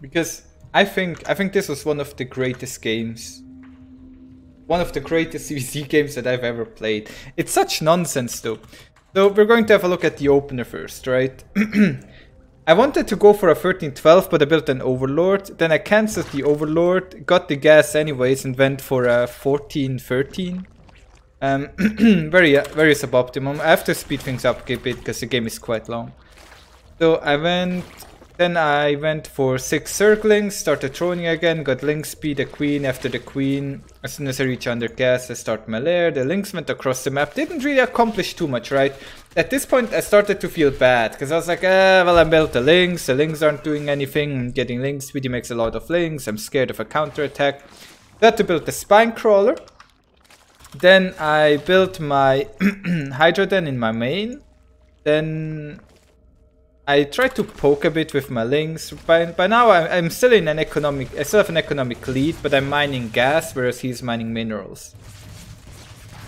because I think this was one of the greatest games. One of the greatest ZvZ games that I've ever played. It's such nonsense though. So we're going to have a look at the opener first, right? I wanted to go for a 13-12, but I built an Overlord. Then I cancelled the Overlord, got the gas anyways, and went for a 14-13. Very suboptimum. I have to speed things up a bit because the game is quite long. So I went for 6 circlings, started throwing again, got link speed, a queen. After the queen, as soon as I reach under gas, I start my lair. The links went across the map, didn't really accomplish too much, right? At this point I started to feel bad, because I was like, well, I built the links aren't doing anything, I'm getting link speed, he makes a lot of links, I'm scared of a counterattack. I had to build the spine crawler. Then I built my Hydra Den in my main. Then I tried to poke a bit with my links. By now I'm still in an economic, I still have an economic lead, but I'm mining gas, whereas he's mining minerals.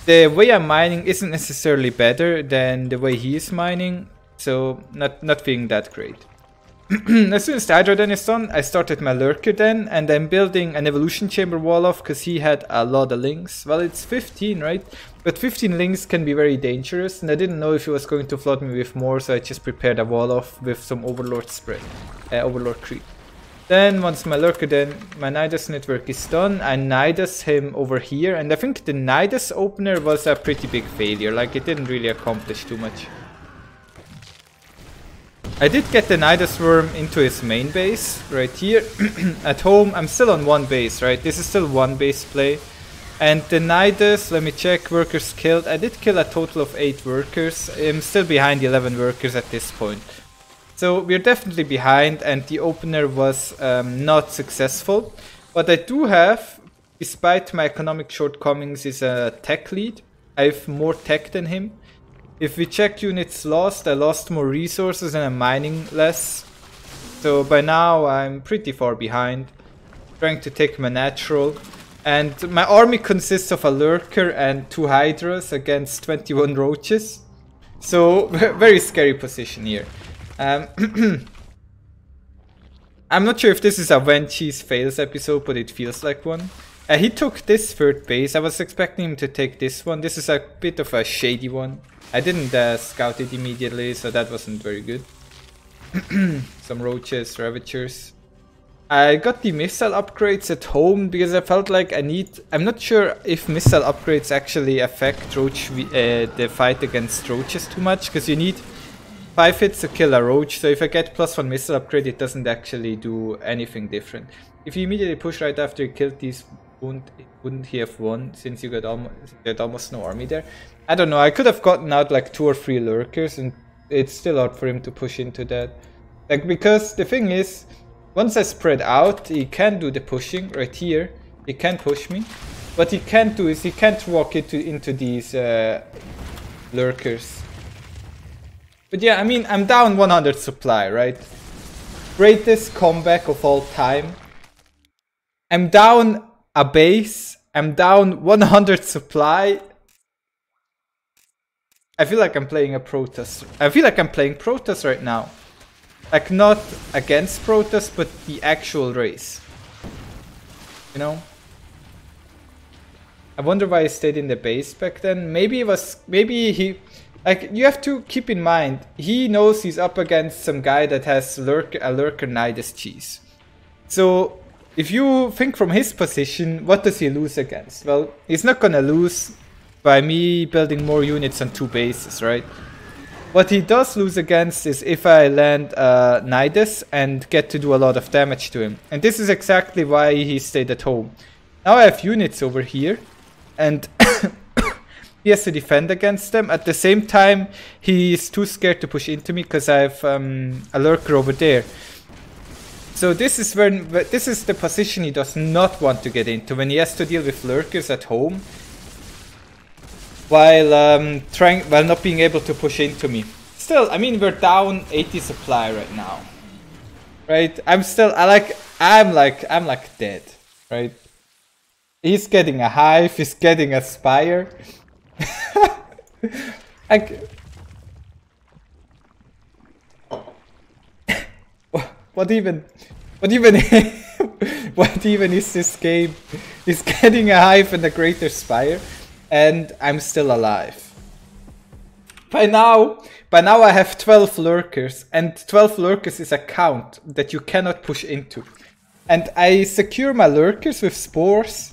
The way I'm mining isn't necessarily better than the way he is mining, so not feeling that great. As soon as the Hydra Den is done, I started my Lurker Den, and I'm building an evolution chamber wall off because he had a lot of links. Well, it's 15, right? But 15 links can be very dangerous, and I didn't know if he was going to flood me with more, so I just prepared a wall off with some Overlord spread, Overlord creep. Then once my Lurker Den, my Nidus network is done, I Nidus him over here, and I think the Nidus opener was a pretty big failure, like it didn't really accomplish too much. I did get the Nidus Worm into his main base, right here. At home, I'm still on one base, right? This is still one base play. And the Nidus, let me check, workers killed. I did kill a total of 8 workers. I'm still behind the 11 workers at this point. So we're definitely behind, and the opener was not successful. What I do have, despite my economic shortcomings, is a tech lead. I have more tech than him. If we check units lost, I lost more resources and I'm mining less. So by now I'm pretty far behind. Trying to take my natural. And my army consists of a Lurker and 2 Hydras against 21 Roaches. So very scary position here. I'm not sure if this is a When Cheese Fails episode, but it feels like one. He took this 3rd base. I was expecting him to take this one. This is a bit of a shady one. I didn't scout it immediately, so that wasn't very good. Some Roaches, Ravagers. I got the missile upgrades at home because I felt like I'm not sure if missile upgrades actually affect the fight against Roaches too much, because you need 5 hits to kill a Roach, so if I get +1 missile upgrade, it doesn't actually do anything different. If you immediately push right after you killed these, wouldn't he have won, since you got almost no army there? I don't know, I could have gotten out like 2 or 3 Lurkers, and it's still hard for him to push into that. Like, because the thing is, once I spread out, he can do the pushing right here. He can push me. What he can't do is he can't walk into these Lurkers. But yeah, I mean, I'm down 100 supply, right? Greatest comeback of all time. I'm down a base. I'm down 100 supply. I feel like I'm playing a Protoss. I feel like I'm playing Protoss right now. Like, not against Protoss, but the actual race. You know? I wonder why he stayed in the base back then. Maybe he... Like, you have to keep in mind, he knows he's up against some guy that has a Lurker Nidus cheese. So, if you think from his position, what does he lose against? Well, he's not gonna lose by me building more units on 2 bases, right? What he does lose against is if I land Nidus and get to do a lot of damage to him. And this is exactly why he stayed at home. Now I have units over here, and he has to defend against them. At the same time, he's too scared to push into me because I have a Lurker over there. So this is the position he does not want to get into, when he has to deal with Lurkers at home, while not being able to push into me. Still, I mean, we're down 80 supply right now, right? I'm like dead, right? He's getting a hive, he's getting a spire. Like, what even? What even what even is this game? He's getting a hive and a greater spire, and I'm still alive. By now I have 12 lurkers, and 12 lurkers is a count that you cannot push into. And I secure my lurkers with spores,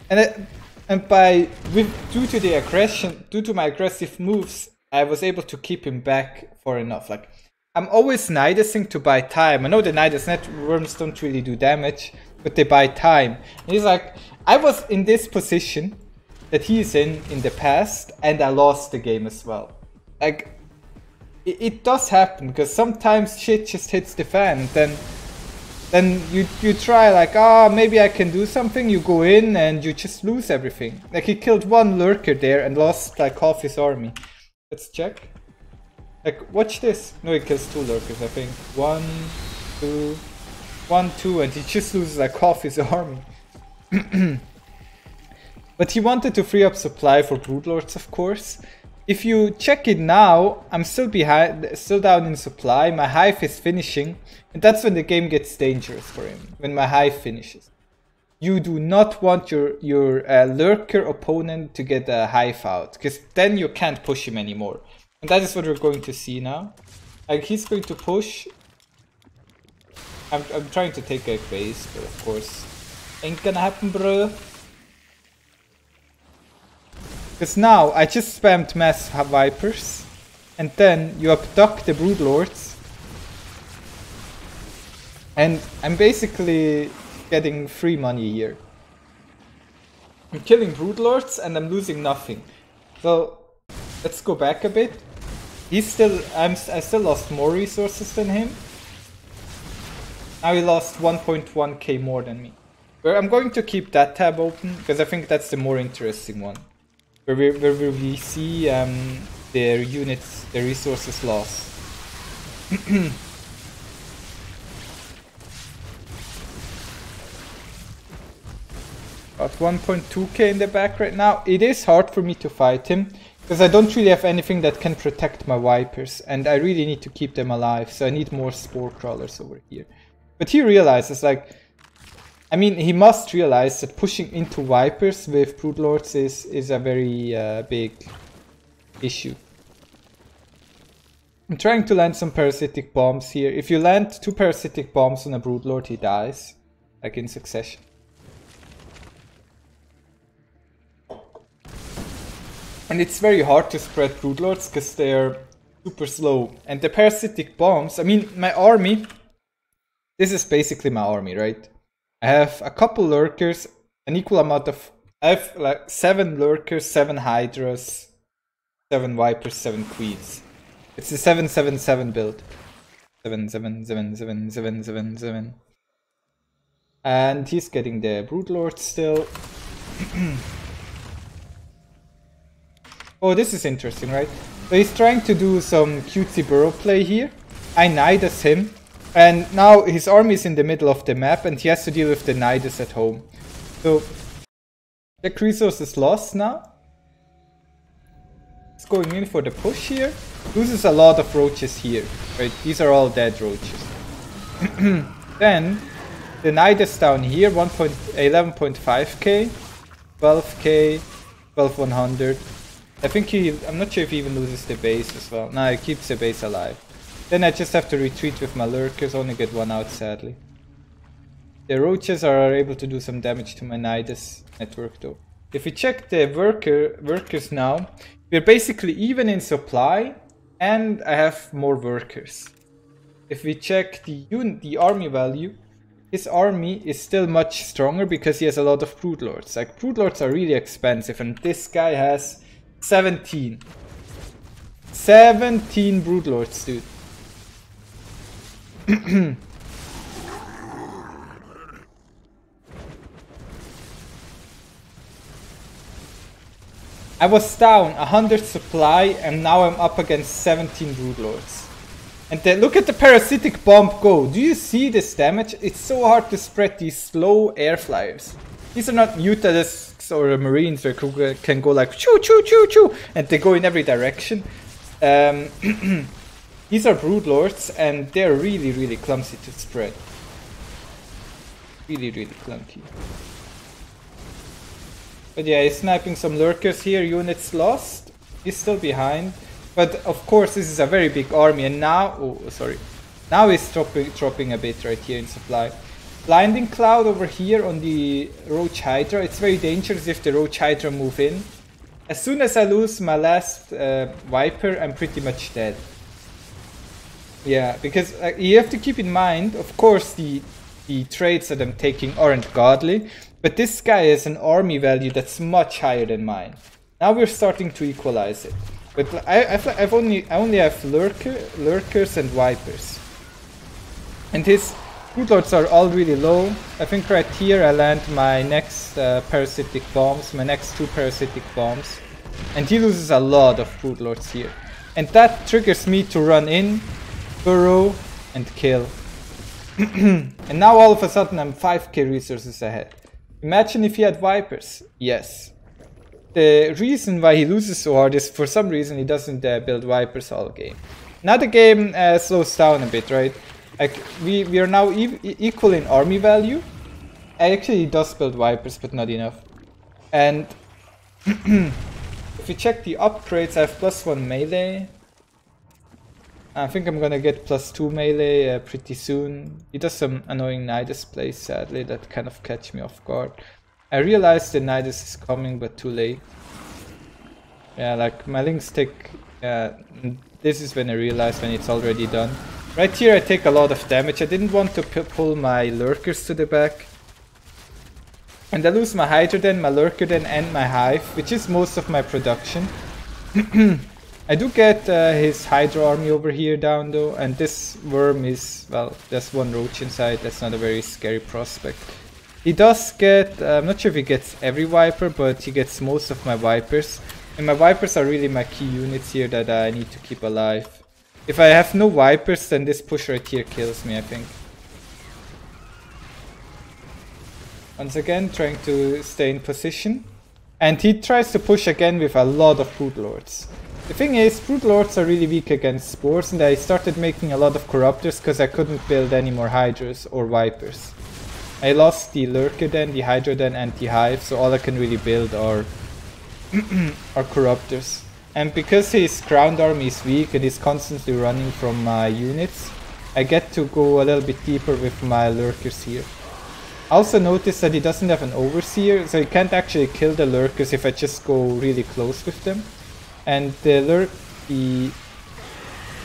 due to my aggressive moves, I was able to keep him back for enough. Like, I'm always nidusing to buy time. I know the nidus net worms don't really do damage, but they buy time. And he's like, I was in this position that he's in the past, and I lost the game as well. Like, it does happen, because sometimes shit just hits the fan, and then you try like, maybe I can do something, you go in and you just lose everything. Like, he killed one lurker there and lost like half his army. Let's check. Like, watch this. No, he kills 2 lurkers, I think. 1, 2, and he just loses like half his army. But he wanted to free up supply for broodlords, of course. If you check it now, I'm still down in supply. My hive is finishing, and that's when the game gets dangerous for him. When my hive finishes, you do not want your lurker opponent to get a hive out, because then you can't push him anymore. And that is what we're going to see now. Like, he's going to push. I'm trying to take a base, but of course, ain't gonna happen, bro. Because now I just spammed mass vipers, and then you abduct the broodlords, and I'm basically getting free money here. I'm killing broodlords and I'm losing nothing. So let's go back a bit. I still lost more resources than him. Now he lost 1.1k more than me. But I'm going to keep that tab open, because I think that's the more interesting one. Where we see their units, their resources lost. Got 1.2k in the back right now. It is hard for me to fight him, because I don't really have anything that can protect my vipers, and I really need to keep them alive, so I need more spore crawlers over here. But he realizes, like, I mean, he must realize that pushing into vipers with broodlords is a very big issue. I'm trying to land some parasitic bombs here. If you land 2 parasitic bombs on a broodlord, he dies, like in succession. And it's very hard to spread broodlords because they're super slow. And the parasitic bombs, I mean, my army, this is basically my army, right? I have a couple lurkers, an equal amount of... I have like 7 lurkers, 7 hydras, 7 vipers, 7 queens. It's the 7-7-7 build. 7-7-7-7-7-7-7. And he's getting the broodlord still. Oh, this is interesting, right? So he's trying to do some cutesy burrow play here. I nidus him. And now his army is in the middle of the map, and he has to deal with the nidus at home. So, check resources lost now. He's going in for the push here. Loses a lot of roaches here, right? These are all dead roaches. Then, the nidus down here, 11.5k, 12k, 12,100. I think I'm not sure if he even loses the base as well. No, he keeps the base alive. Then I just have to retreat with my lurkers, only get 1 out sadly. The roaches are able to do some damage to my nidus network though. If we check the workers now, we're basically even in supply, and I have more workers. If we check the army value, his army is still much stronger because he has a lot of broodlords. Like, broodlords are really expensive, and this guy has 17. 17 broodlords, dude. I was down 100 supply, and now I'm up against 17 broodlords. And then look at the parasitic bomb go. Do you see this damage? It's so hard to spread these slow air flyers. These are not mutalisks or marines who can go like choo choo choo choo, and they go in every direction. These are broodlords, and they're really clumsy to spread. Really, really clunky. But yeah, he's sniping some lurkers here. Units lost. He's still behind. But of course, this is a very big army. And now, oh, sorry. Now he's dropping a bit right here in supply. Blinding Cloud over here on the Roach Hydra. It's very dangerous if the Roach Hydra move in. As soon as I lose my last Viper, I'm pretty much dead. Yeah, because you have to keep in mind, of course, the trades that I'm taking aren't godly. But this guy has an army value that's much higher than mine. Now we're starting to equalize it. But I only have lurkers and vipers. And his Brood Lords are all really low. I think right here I land my next parasitic bombs, my next 2 parasitic bombs. And he loses a lot of Brood Lords here. And that triggers me to run in, burrow, and kill. And now all of a sudden I'm 5k resources ahead. Imagine if he had Vipers. Yes. The reason why he loses so hard is for some reason he doesn't build Vipers all game. Now the game slows down a bit, right? Like we are now equal in army value. Actually he does build Vipers, but not enough. And if you check the upgrades, I have +1 melee. I think I'm gonna get +2 melee pretty soon. He does some annoying Nidus plays, sadly, that kind of catch me off guard. I realized the Nidus is coming, but too late. Yeah, like my links take... this is when I realized when it's already done. Right here I take a lot of damage. I didn't want to pull my lurkers to the back. And I lose my Hydra then, my lurker then, and my hive, which is most of my production. I do get his Hydra army over here down though, and this worm is, well, there's 1 roach inside, that's not a very scary prospect. He does get, I'm not sure if he gets every Viper, but he gets most of my Vipers. And my Vipers are really my key units here that I need to keep alive. If I have no Vipers, then this push right here kills me, I think. Once again, trying to stay in position. And he tries to push again with a lot of Brood Lords. The thing is, Brood Lords are really weak against spores, and I started making a lot of corruptors because I couldn't build any more Hydras or Vipers. I lost the Lurker then, the Hydra then, and the Hive, so all I can really build are corruptors. And because his ground army is weak and he's constantly running from my units, I get to go a little bit deeper with my Lurkers here. I also noticed that he doesn't have an Overseer, so he can't actually kill the Lurkers if I just go really close with them. And the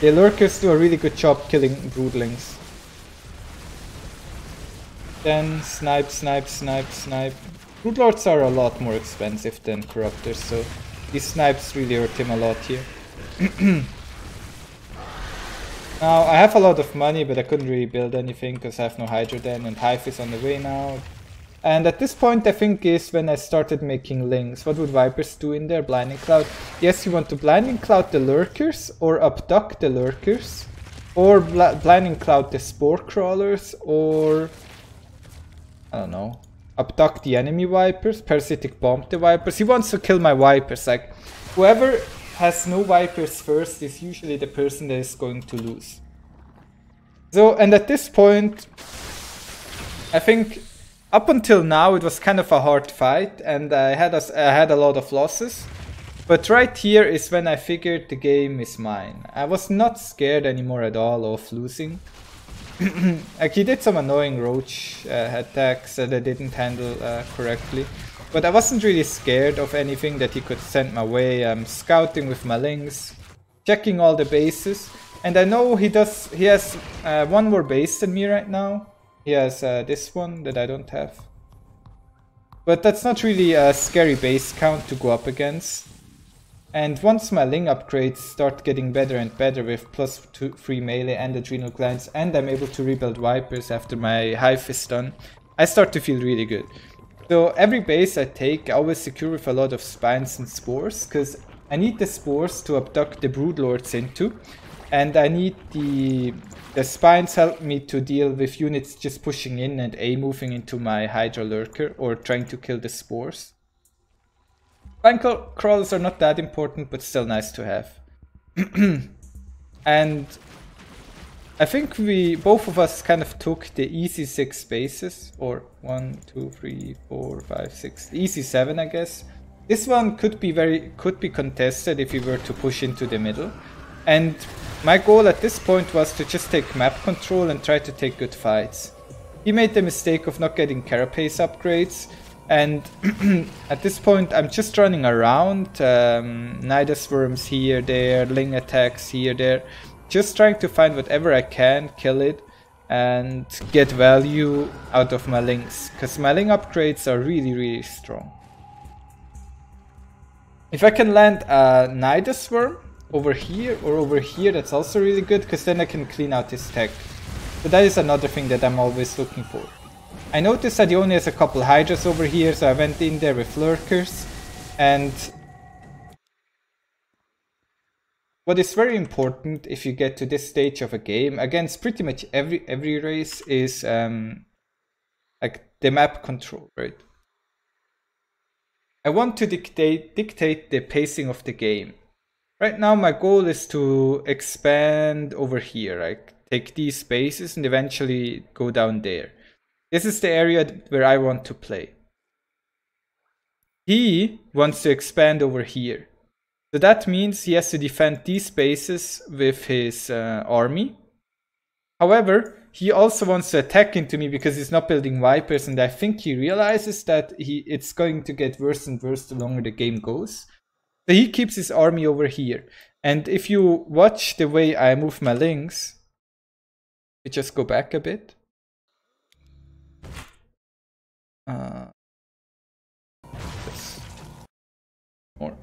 lurkers do a really good job killing broodlings. Then snipe, snipe, snipe, snipe. Broodlords are a lot more expensive than corruptors, so these snipes really hurt him a lot here. Now I have a lot of money, but I couldn't really build anything because I have no Hydra then, and Hive is on the way now. And at this point I think is when I started making links. What would Vipers do in there? Blinding Cloud. Yes, you want to Blinding Cloud the lurkers, or abduct the lurkers, or Blinding Cloud the spore crawlers, or I don't know, abduct the enemy Vipers, parasitic bomb the Vipers. He wants to kill my Vipers. Like, whoever has no Vipers first is usually the person that is going to lose. So, and at this point, I think up until now it was kind of a hard fight, and I had a lot of losses. But right here is when I figured the game is mine. I was not scared anymore at all of losing. Like, he did some annoying roach attacks that I didn't handle correctly. But I wasn't really scared of anything that he could send my way. I'm scouting with my links, checking all the bases. And I know he has 1 more base than me right now. He has this one that I don't have. But that's not really a scary base count to go up against. And once my Ling upgrades start getting better and better with +3 melee and adrenal glands, and I'm able to rebuild Vipers after my Hive is done, I start to feel really good. So every base I take, I always secure with a lot of spines and spores, because I need the spores to abduct the Broodlords into, and I need the spines help me to deal with units just pushing in and moving into my Hydra Lurker or trying to kill the spores. Spine crawlers are not that important, but still nice to have. And I think we, both of us kind of took the easy 6 bases, or 1, 2, 3, 4, 5, 6, easy 7 I guess. This one could be contested if we were to push into the middle. And my goal at this point was to just take map control and try to take good fights. He made the mistake of not getting carapace upgrades, and at this point I'm just running around, Nidus worms here, there, Ling attacks here, there. Just trying to find whatever I can, kill it, and get value out of my Lings. Because my Ling upgrades are really strong. If I can land a Nidus worm over here or over here, that's also really good, because then I can clean out his tech. So that is another thing that I'm always looking for. I noticed that he only has a couple Hydras over here, so I went in there with Lurkers. And what is very important if you get to this stage of a game, against pretty much every race, is like the map control, right? I want to dictate the pacing of the game. Right now my goal is to expand over here, like take these spaces and eventually go down there. This is the area where I want to play. He wants to expand over here. So that means he has to defend these spaces with his army. However, he also wants to attack into me because he's not building Vipers, and I think he realizes that it's going to get worse and worse the longer the game goes. So he keeps his army over here. And if you watch the way I move my Lings, we just go back a bit. More.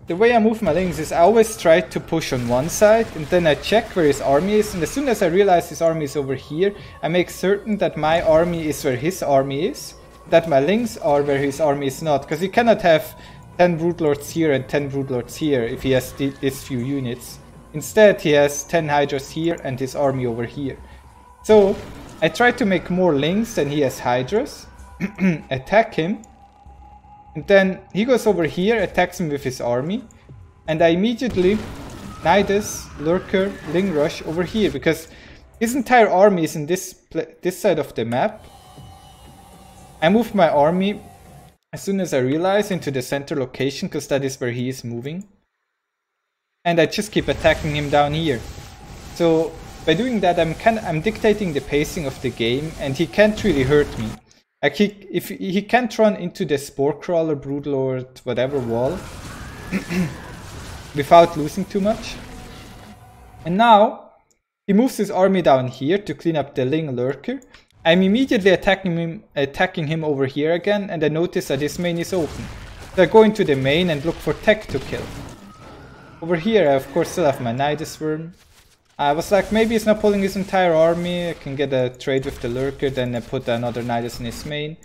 The way I move my Lings is I always try to push on one side, and then I check where his army is, and as soon as I realize his army is over here, I make certain that my army is where his army is, that my Lings are where his army is not, because you cannot have 10 Broodlords here and 10 Broodlords here if he has these few units. Instead, he has 10 Hydras here and his army over here. So I try to make more Lings than he has Hydras, attack him, and then he goes over here, attacks him with his army, and I immediately Nidus, Lurker, Ling Rush over here, because his entire army is in this side of the map. I move my army as soon as I realize into the center location, because that is where he is moving. And I just keep attacking him down here. So by doing that, I'm dictating the pacing of the game, and he can't really hurt me. Like if he can't run into the Spore Crawler, Broodlord, whatever wall without losing too much. And now he moves his army down here to clean up the Ling Lurker. I'm immediately attacking him over here again, and I notice that his main is open. So I go into the main and look for tech to kill. Over here I of course still have my Nidus worm. I was like, maybe he's not pulling his entire army, I can get a trade with the Lurker, then I put another Nidus in his main.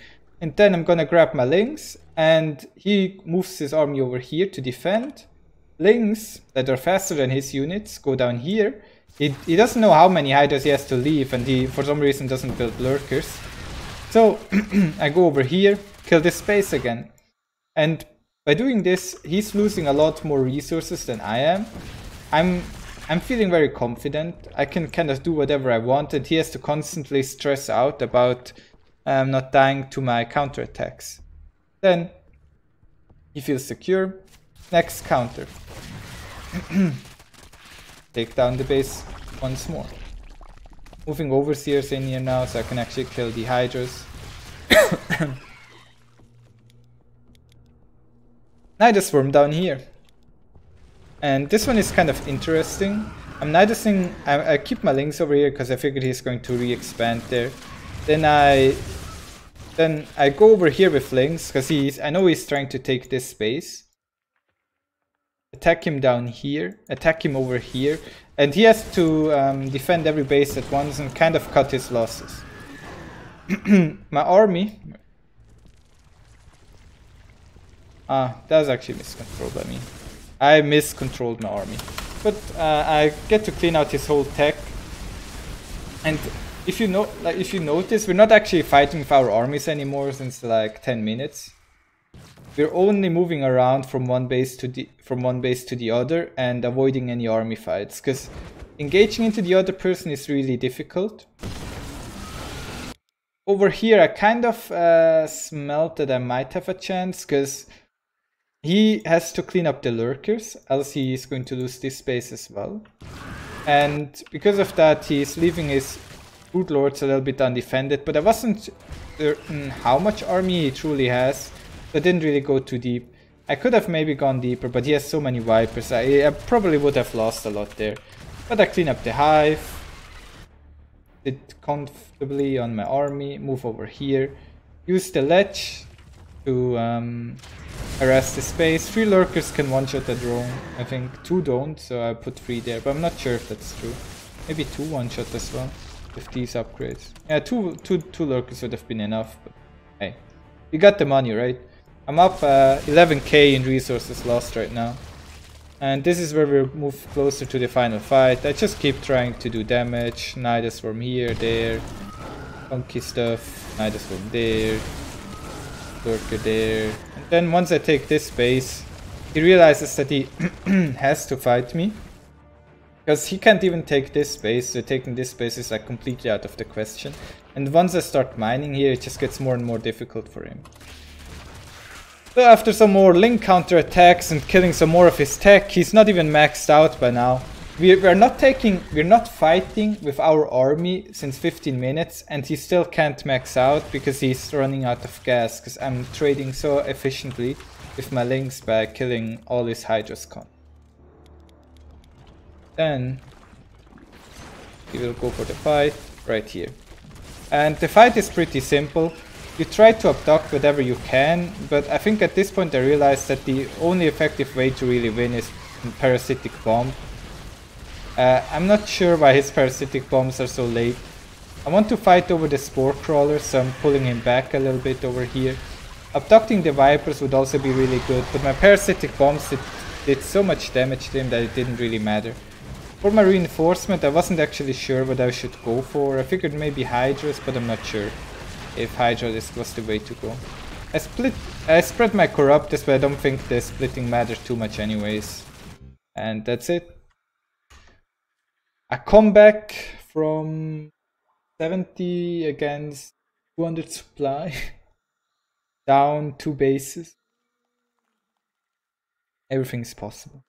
And then I'm gonna grab my Lings, and he moves his army over here to defend. Lings that are faster than his units go down here. He doesn't know how many Hydras he has to leave, and he for some reason doesn't build Lurkers. So I go over here, kill this space again. And by doing this, he's losing a lot more resources than I am. I'm feeling very confident. I can kind of do whatever I want, and he has to constantly stress out about not dying to my counterattacks. Then he feels secure. Next counter. Take down the base once more. Moving Overseers in here now so I can actually kill the Hydras. Nidus Worm down here. And this one is kind of interesting. I'm Nidusing, I keep my Lings over here because I figured he's going to re-expand there. Then I go over here with Lings because I know he's trying to take this space. Attack him down here, attack him over here, and he has to defend every base at once and kind of cut his losses. My army... that was actually miscontrolled by me. I miscontrolled my army. But I get to clean out his whole tech. And if you notice, we're not actually fighting with our armies anymore since like 10 minutes. We're only moving around from one base to the other and avoiding any army fights. Because Engaging into the other person is really difficult. Over here, I kind of smelt that I might have a chance, because he has to clean up the lurkers, else he is going to lose this space as well. And because of that, he's leaving his Brood Lords a little bit undefended, but I wasn't certain how much army he truly has, so I didn't really go too deep. I could have maybe gone deeper, but he has so many Vipers, I probably would have lost a lot there. But I clean up the hive, sit comfortably on my army, move over here, use the ledge to harass the space. 3 lurkers can one-shot a drone, I think 2 don't, so I put 3 there, but I'm not sure if that's true. Maybe 2 one-shot as well, with these upgrades. Yeah, two lurkers would have been enough, but hey, you got the money, right? I'm up 11k in resources lost right now. And this is where we'll move closer to the final fight. I just keep trying to do damage. Nida Swarm here, there. Funky stuff. Nida Swarm there. Lurker there. And then once I take this base, he realizes that he has to fight me. Because he can't even take this base, so taking this base is like completely out of the question. And once I start mining here, it just gets more and more difficult for him. So after some more link counter attacks and killing some more of his tech, he's not even maxed out by now. We're not fighting with our army since 15 minutes, and he still can't max out because he's running out of gas, because I'm trading so efficiently with my links by killing all his Hydra's con. Then he will go for the fight right here. And the fight is pretty simple. You try to abduct whatever you can, but I think at this point I realized that the only effective way to really win is Parasitic Bomb. I'm not sure why his Parasitic Bombs are so late. I want to fight over the Spore Crawler, so I'm pulling him back a little bit over here. Abducting the Vipers would also be really good, but my Parasitic Bombs did so much damage to him that it didn't really matter. For my reinforcement, I wasn't actually sure what I should go for. I figured maybe Hydras, but I'm not sure if Hydra was the way to go. I spread my Corruptus, but I don't think the splitting matters too much anyways. And that's it. A comeback from 70 against 200 supply. Down 2 bases. Everything's possible.